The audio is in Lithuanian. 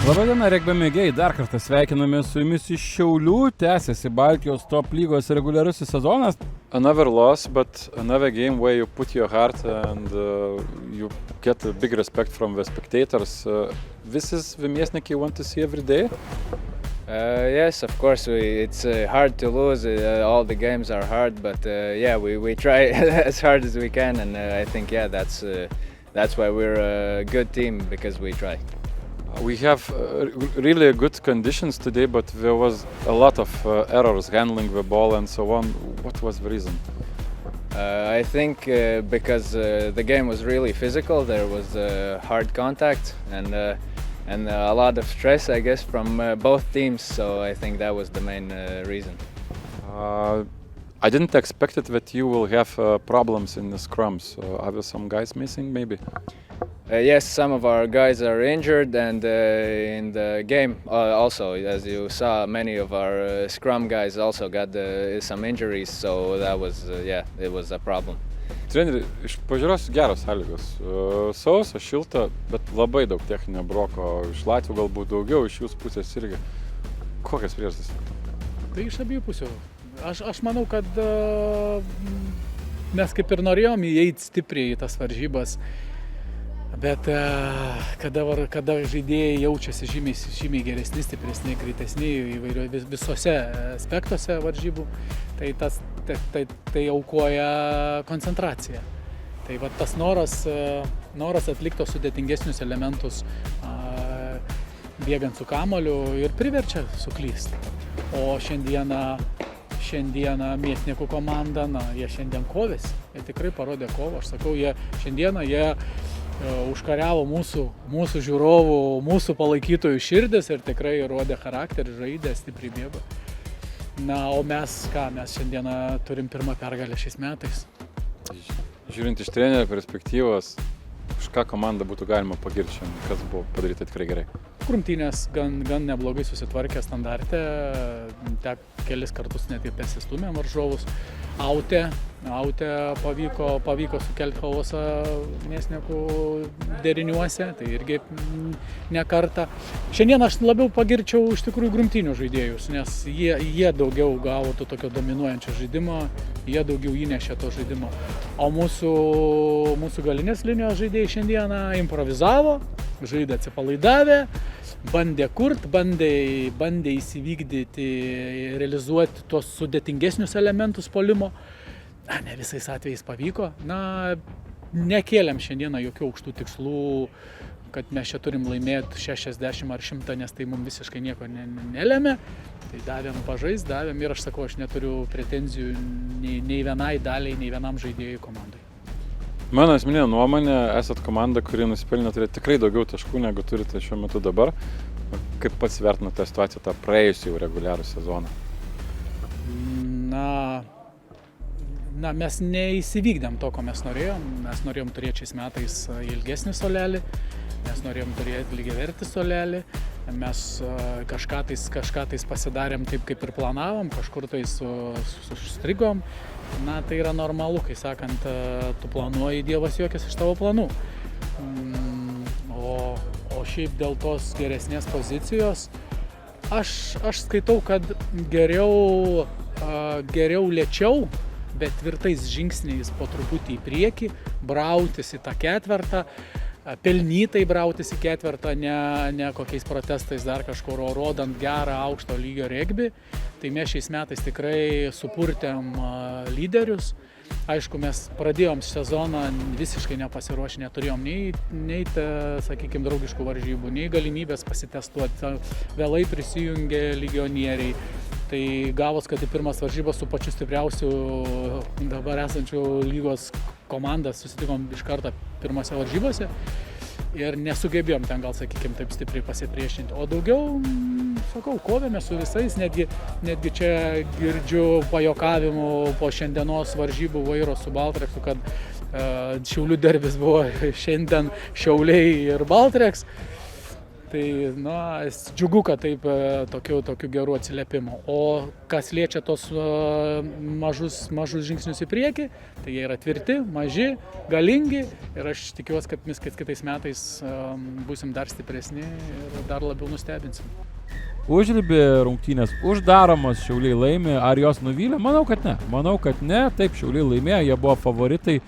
Labadiena, regbio mėgėjai, dar kartą sveikiname su jumis iš Šiaulių, tęsiasi Baltijos top lygos reguliarusis sezonas. Another loss, but another game where you put your heart and you get a big respect from the spectators. This is the Miesnik you want to see every day? Yes, of course. It's hard to lose. All the games are hard, but we try as hard as we can, and I think that's why we're a good team, because we try. We have really good conditions today, but there was a lot of errors handling the ball and so on. What was the reason? I think because the game was really physical. There was hard contact and a lot of stress, I guess, from both teams. So I think that was the main reason. I didn't expect it that you will have problems in the scrums. Are there some guys missing, maybe? Yes, some of our guys are injured, and in the game also, as you saw, many of our scrum guys also got some injuries, so that was, it was a problem. Treneri, iš pažiūros geros sąlygos. Sausa, šilta, bet labai daug techninio broko. Iš Latvių galbūt daugiau, iš jūsų pusės irgi. Kokias priežastis? Tai iš abiejų pusių. Aš manau, kad mes kaip ir norėjom įeiti stipriai į tas varžybas, bet kada žaidėjai jaučiasi žymiai geresni, stipresni, greitesni visose aspektuose varžybų, tai aukoja koncentraciją. Tai va tas noras atlikti sudėtingesnius elementus bėgant su kamuoliu ir priverčia suklysti. O šiandieną Miesnikų komanda, jie šiandien kovėsi, jie tikrai parodė kovą. Aš sakau, šiandieną jie užkariavo mūsų žiūrovų, mūsų palaikytojų širdis ir tikrai rodė charakterį, žaidė, stipriai bėgo. O mes šiandieną turim pirmą pergalę šiais metais. Žiūrint iš trenerio perspektyvos, už ką komandą būtų galima pagirti, kas buvo padaryta tikrai gerai? Rungtynės gan neblogai susitvarkė standarte, kelis kartus net ir persistūmė varžovus. Aute pavyko sukelti chaosą Miesnikų deriniuose, tai irgi ne kartą. Šiandien aš labiau pagirčiau iš tikrųjų grumtynių žaidėjus, nes jie daugiau gavo to tokio dominuojančio žaidimo, jie daugiau įnešė to žaidimo. O mūsų galinės linijos žaidėjai šiandieną improvizavo, žaidė atsipalaidavę, bandė kurt, bandė įsivykdyti, realizuoti tos sudėtingesnius elementus puolimo. Ne visais atvejais pavyko. Nekėlėm šiandieną jokių aukštų tikslų, kad mes čia turim laimėti 60 ar 100, nes tai mums visiškai nieko nelemia. Tai davėm ir aš sakau, aš neturiu pretenzijų nei vienai daliai, nei vienam žaidėjui komandai. Mano asmeninė nuomonė, esat komanda, kuri nusipelnė turėti tikrai daugiau taškų, negu turite šiuo metu dabar. Kaip pats vertinate tą situaciją, tą praėjusį jau reguliarų sezoną? Mes neįsivykdėm to, ko mes norėjom. Mes norėjom turėti šiais metais ilgesnį suolelį, mes norėjom turėti lygiavertį suolelį. Mes kažką tais pasidarėm taip, kaip ir planavom, kažkur tai sustrigom. Tai yra normalu, kai sakant, tu planuoji, Dievas juokias iš tavo planų. O šiaip dėl tos geresnės pozicijos, aš skaitau, kad geriau lėčiau, bet tvirtais žingsniais po truputį į priekį, brautis į tą ketvertą, pelnytai brautis į ketvertą, ne kokiais protestais dar kažkur, rodant gerą aukšto lygio regbį. Tai mes šiais metais tikrai supurtėm lyderius. Aišku, mes pradėjom sezoną visiškai nepasiruošę, neturėjom nei draugiškų varžybų, nei galimybės pasitestuoti. Vėlai prisijungė legionieriai. Tai gavos, kad į pirmas varžybas su pačiu stipriausiu dabar esančių lygos komanda susitikom iš karto pirmose varžybose ir nesugebėjom ten taip stipriai pasipriešinti. O daugiau, sakau, kovėme su visais, netgi čia girdžiu pajokavimų po šiandienos varžybų vairo su Baltreksu, kad Šiaulių derbis buvo šiandien Šiauliai ir Baltreks. Tai, na, džiugu, kad taip tokių gerų atsiliepimų. O kas liečia tos mažus žingsnius į priekį, tai jie yra tvirti, maži, galingi ir aš tikiuosi, kad mes kitais metais būsim dar stipresni ir dar labiau nustebinsim. Užribį rungtynės uždaromos, Šiauliai laimi, ar jos nuvylė? Manau, kad ne. Taip, Šiauliai laimėjo, jie buvo favoritai.